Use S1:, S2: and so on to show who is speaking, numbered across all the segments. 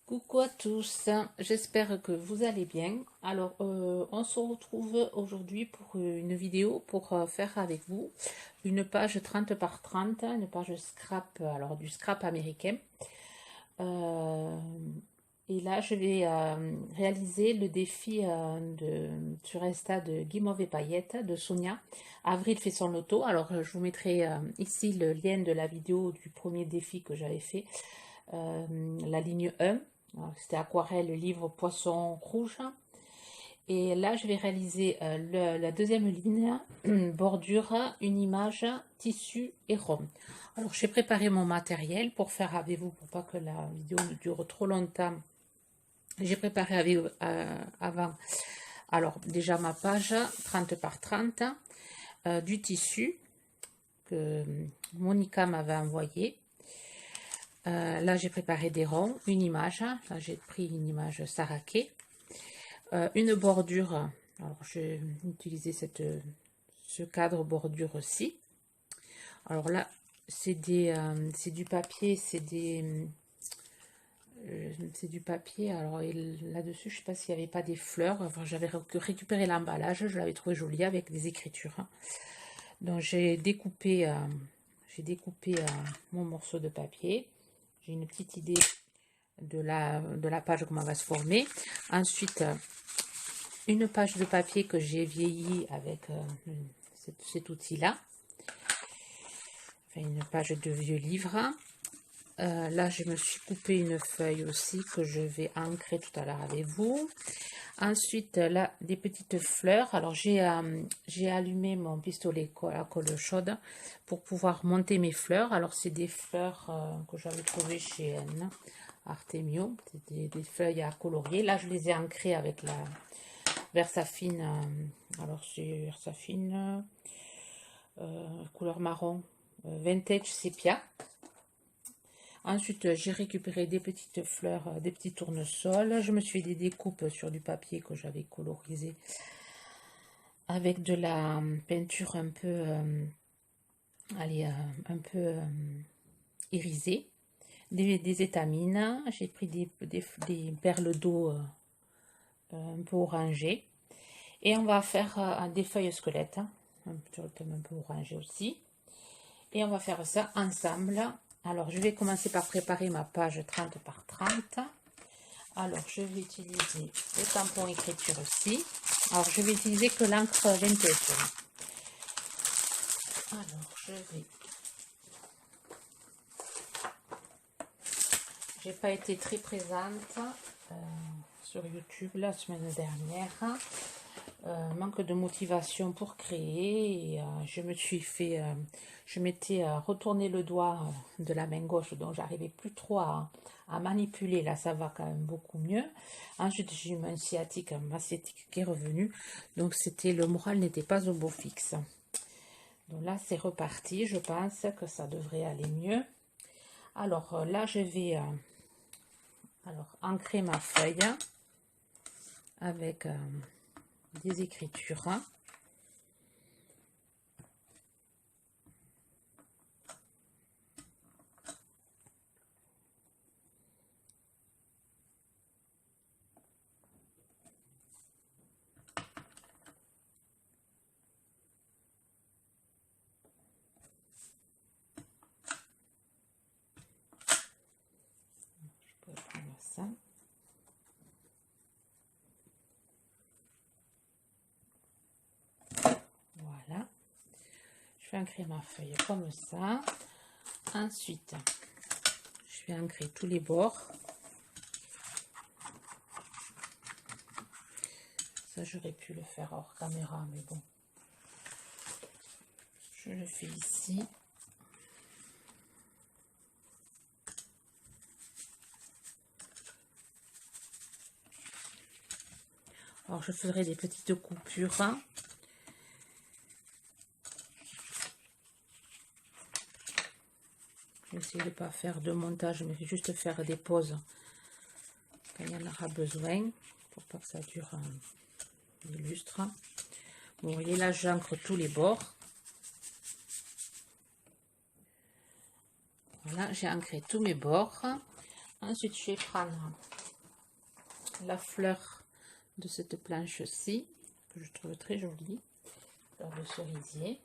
S1: Coucou à tous, j'espère que vous allez bien. Alors, on se retrouve aujourd'hui pour une vidéo pour faire avec vous une page 30 par 30, une page scrap, alors du scrap américain. Euh, et là, je vais réaliser le défi sur Insta de Guimauve et Paillettes de Sonia. Avril fait son loto. Alors, je vous mettrai ici le lien de la vidéo du premier défi que j'avais fait, la ligne 1. C'était aquarelle, livre, poisson rouge. Et là, je vais réaliser la deuxième ligne, bordure, une image, tissu et rond. Alors, j'ai préparé mon matériel pour faire avec vous, pour pas que la vidéo ne dure trop longtemps. J'ai préparé avec, avant, alors déjà ma page 30 par 30, du tissu que Monica m'avait envoyé. Là, j'ai préparé des ronds, une image. Là, j'ai pris une image Saraké. Une bordure. Alors, je vais utiliser ce cadre bordure aussi. Alors là, c'est du papier, c'est du papier. Alors là-dessus, je ne sais pas s'il n'y avait pas des fleurs. Enfin, j'avais récupéré l'emballage, je l'avais trouvé joli avec des écritures. Donc, j'ai découpé mon morceau de papier. J'ai une petite idée de la page, comment va se former. Ensuite, une page de papier que j'ai vieilli avec cet outil-là. Enfin, une page de vieux livre. Là, je me suis coupé une feuille aussi que je vais ancrer tout à l'heure avec vous. Ensuite, là, des petites fleurs. Alors, j'ai allumé mon pistolet à colle chaude pour pouvoir monter mes fleurs. Alors, c'est des fleurs que j'avais trouvées chez Artemio. C'est des feuilles à colorier. Là, je les ai ancrées avec la Versafine. Alors, c'est Versafine couleur marron, vintage sépia. Ensuite, j'ai récupéré des petites fleurs, des petits tournesols. Je me suis fait des découpes sur du papier que j'avais colorisé avec de la peinture un peu, irisée. Des étamines. J'ai pris des perles d'eau un peu orangées. Et on va faire des feuilles squelettes, un peu orangées aussi. Et on va faire ça ensemble. Alors, je vais commencer par préparer ma page 30 par 30. Alors, je vais utiliser le tampon écriture aussi. Alors, je vais utiliser que l'encre vintage. Alors, j'ai pas été très présente sur YouTube la semaine dernière. Manque de motivation pour créer. Et, je m'étais retourné le doigt de la main gauche, donc j'arrivais plus trop à manipuler. Là, ça va quand même beaucoup mieux. Ensuite, j'ai eu ma sciatique qui est revenue, donc le moral n'était pas au beau fixe. Donc là, c'est reparti. Je pense que ça devrait aller mieux. Alors là, je vais ancrer ma feuille avec des écritures. Je peux prendre ça. Voilà. Je vais ancrer ma feuille comme ça. Ensuite, je vais ancrer tous les bords. Ça, j'aurais pu le faire hors caméra, mais bon. Je le fais ici. Alors, je ferai des petites coupures. Je vais essayer de ne pas faire de montage, mais juste faire des pauses quand il y en aura besoin, pour pas que ça dure des lustres. Bon, vous voyez, là, j'ancre tous les bords. Voilà, j'ai ancré tous mes bords. Ensuite, je vais prendre la fleur de cette planche-ci, que je trouve très jolie, fleur de cerisier.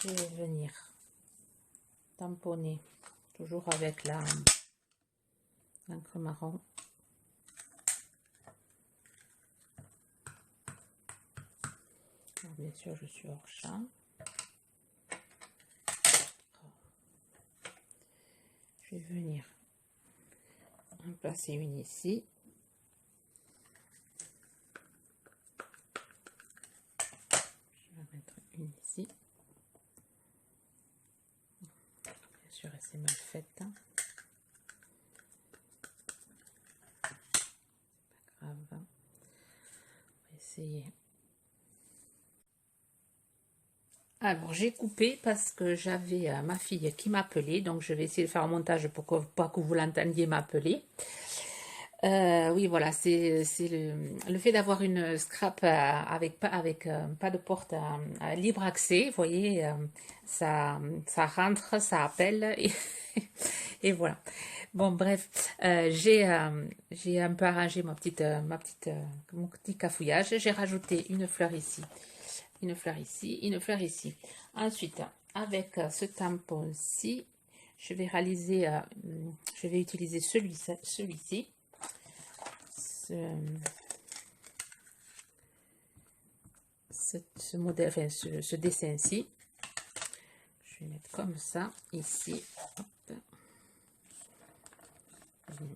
S1: Je vais venir tamponner, toujours avec l'encre marron. Alors, bien sûr, je suis hors champ. Je vais venir en placer une ici. Je vais mettre une ici. Bien sûr, c'est mal fait. Hein. Pas grave. On va essayer. Alors, j'ai coupé parce que j'avais ma fille qui m'appelait. Donc, je vais essayer de faire un montage pour que, pas que vous l'entendiez m'appeler. Oui, voilà, c'est le fait d'avoir une scrap avec pas de porte à libre accès. Vous voyez, ça rentre, ça appelle et voilà. Bon, bref, j'ai un peu arrangé mon petit cafouillage. J'ai rajouté une fleur ici, une fleur ici, une fleur ici. Ensuite, avec ce tampon-ci, je vais réaliser, je vais utiliser celui-ci. Ce modèle, enfin ce dessin-ci. Je vais mettre comme ça, ici. Hop. Alors,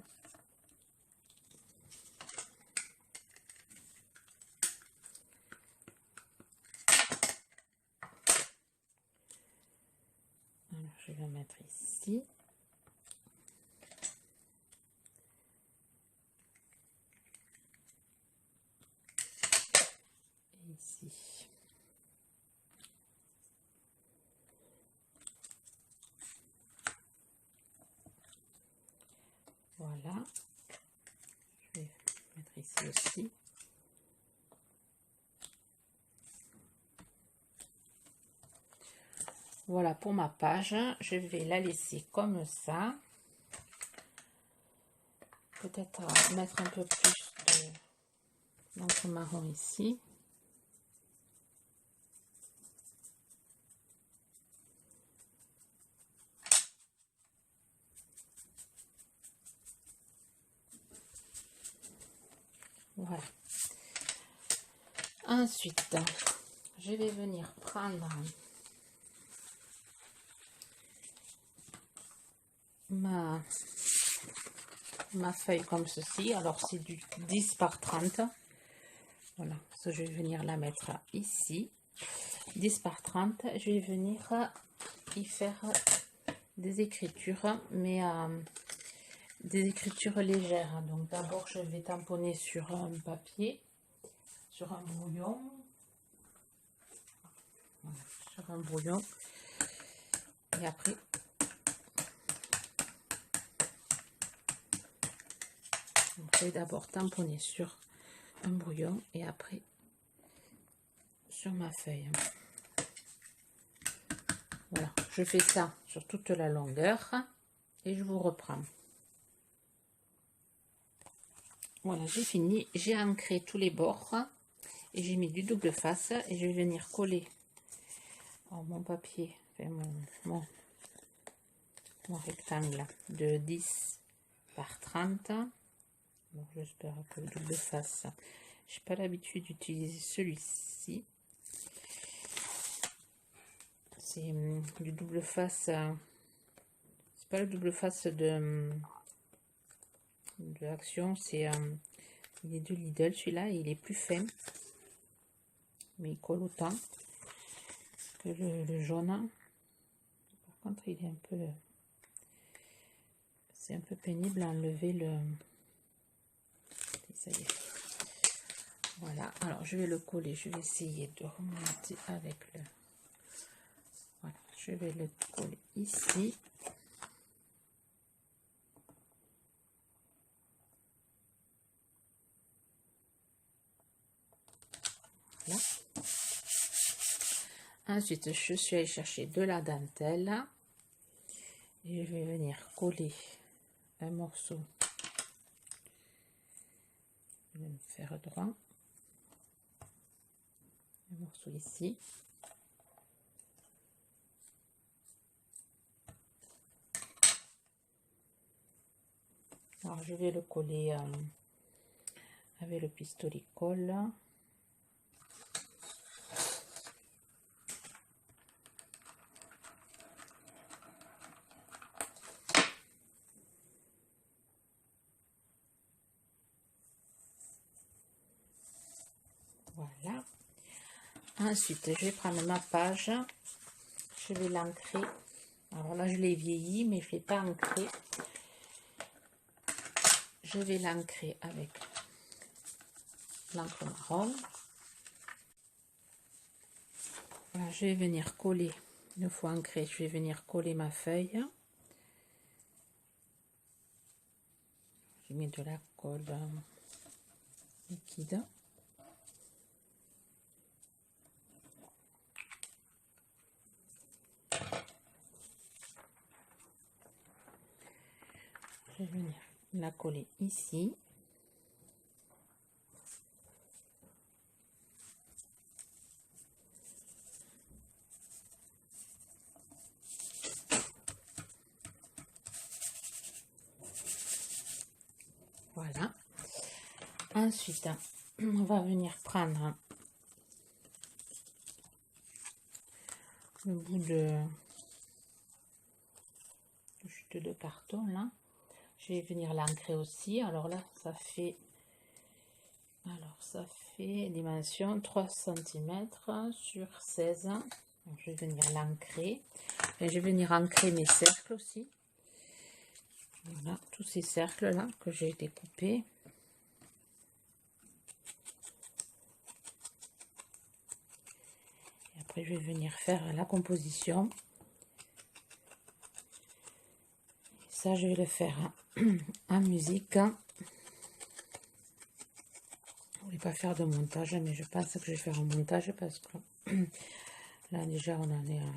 S1: je vais mettre ici. Et ici. Voilà. Je vais mettre ici aussi. Voilà pour ma page. Je vais la laisser comme ça. Peut-être mettre un peu plus d'encre marron ici. Voilà. Ensuite, je vais venir prendre ma feuille comme ceci. Alors, c'est du 10 par 30. Voilà, ça, je vais venir la mettre ici. 10 par 30. Je vais venir y faire des écritures, mais des écritures légères. Donc, d'abord, je vais tamponner sur un papier, sur un brouillon. Voilà, sur un brouillon. Et après, je vais d'abord tamponner sur un brouillon et après sur ma feuille. Voilà, je fais ça sur toute la longueur et je vous reprends. Voilà, j'ai fini, j'ai ancré tous les bords et j'ai mis du double face et je vais venir coller mon papier, enfin mon rectangle de 10 par 30. Bon, j'espère que le double face, j'ai pas l'habitude d'utiliser celui-ci. C'est du double face, c'est pas le double face de Action, c'est il est de Lidl, celui-là, il est plus fin, mais il colle autant que le jaune. Par contre, il est un peu, c'est un peu pénible à enlever le, et ça y est. Voilà, alors je vais le coller, je vais essayer de remonter avec le, voilà, je vais le coller ici. Voilà. Ensuite, je suis allée chercher de la dentelle et je vais venir coller un morceau. Je vais me faire droit. Un morceau ici. Alors, je vais le coller avec le pistolet colle. Voilà. Ensuite, je vais prendre ma page. Je vais l'ancrer. Alors là, je l'ai vieilli, mais je ne l'ai pas ancré. Je vais l'ancrer avec l'encre marron. Voilà, je vais venir coller, une fois ancré, je vais venir coller ma feuille. Je mets de la colle liquide. Je vais venir la coller ici. Voilà. Ensuite, on va venir prendre le bout de chute de carton là. Je vais venir l'ancrer aussi. Alors là, ça fait dimension 3 cm sur 16. Donc, je vais venir l'ancrer. Et je vais venir ancrer mes cercles aussi. Voilà, tous ces cercles là que j'ai découpés. Et après, je vais venir faire la composition. Ça, je vais le faire en musique. Je ne voulais pas faire de montage, mais je pense que je vais faire un montage parce que là, déjà, on en est à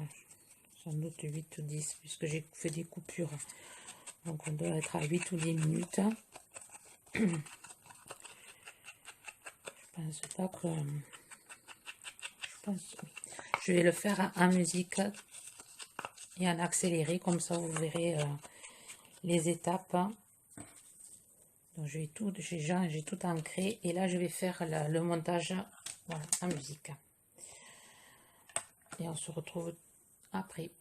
S1: sans doute 8 ou 10 puisque j'ai fait des coupures. Donc, on doit être à 8 ou 10 minutes. Je pense pas que... Je vais le faire en musique et en accéléré, comme ça, vous verrez... les étapes. Donc j'ai tout ancré et là je vais faire le montage, voilà, en musique et on se retrouve après.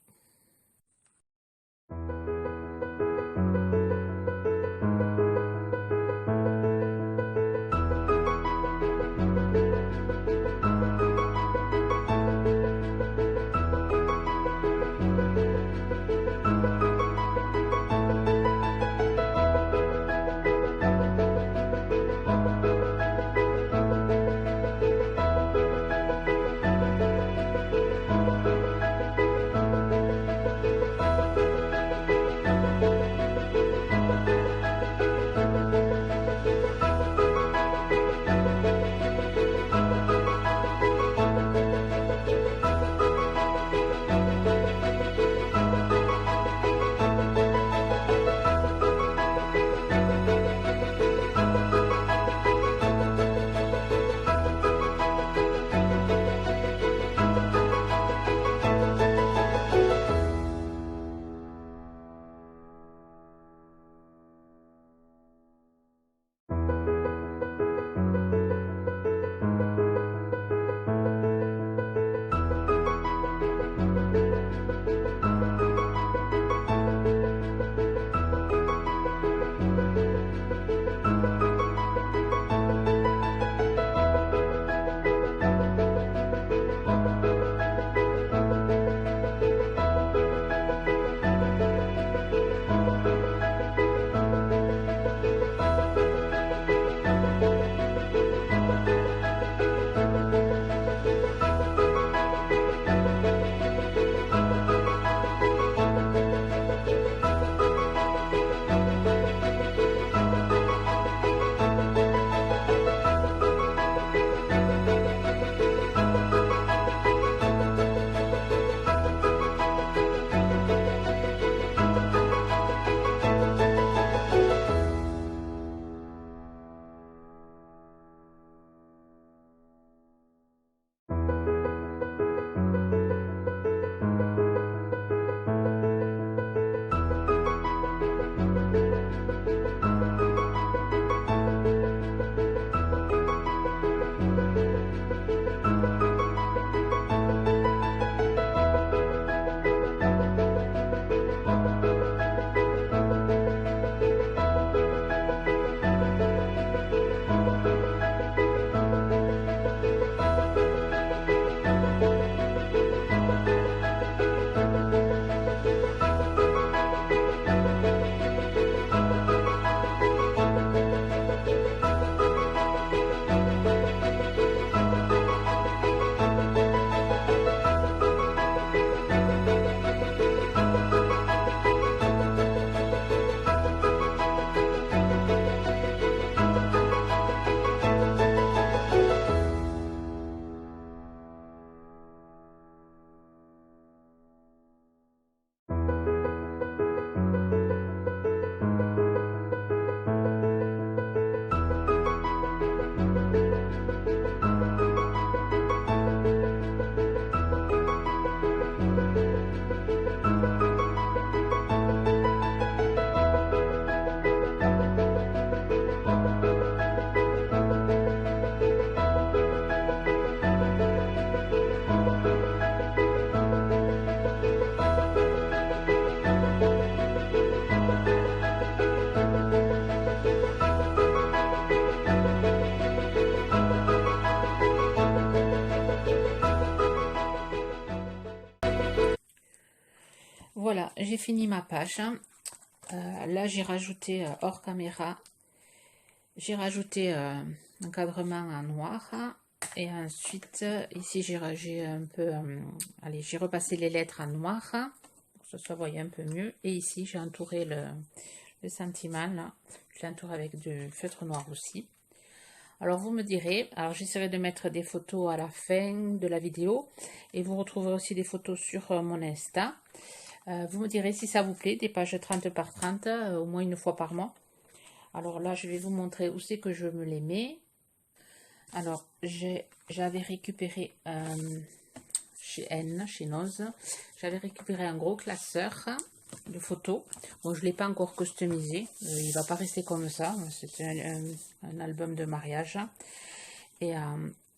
S1: Voilà, j'ai fini ma page. Là, j'ai rajouté hors caméra, j'ai rajouté encadrement en noir. Et ensuite, ici, j'ai un peu, allez, j'ai repassé les lettres en noir, pour que ce soit voyez un peu mieux. Et ici, j'ai entouré le sentiment, là. Je l'entoure avec du feutre noir aussi. Alors, vous me direz, alors j'essaierai de mettre des photos à la fin de la vidéo. Et vous retrouverez aussi des photos sur mon Insta. Vous me direz si ça vous plaît, des pages 30 par 30, au moins une fois par mois. Alors là, je vais vous montrer où c'est que je me les mets. Alors, j'avais récupéré chez N, chez Noz, j'avais récupéré un gros classeur de photos. Bon, je ne l'ai pas encore customisé, il ne va pas rester comme ça. C'est un album de mariage et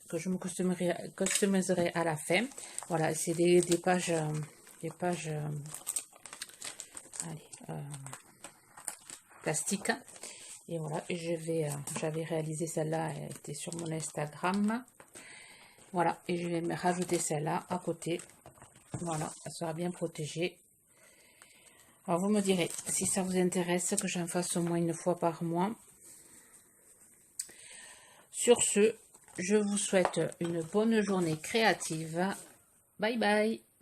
S1: que je me customiserai à la fin. Voilà, c'est des pages, allez, plastiques. Et voilà, j'avais réalisé celle-là, elle était sur mon Instagram. Voilà, et je vais me rajouter celle-là à côté. Voilà, elle sera bien protégée. Alors, vous me direz si ça vous intéresse que j'en fasse au moins une fois par mois. Sur ce, je vous souhaite une bonne journée créative. Bye bye!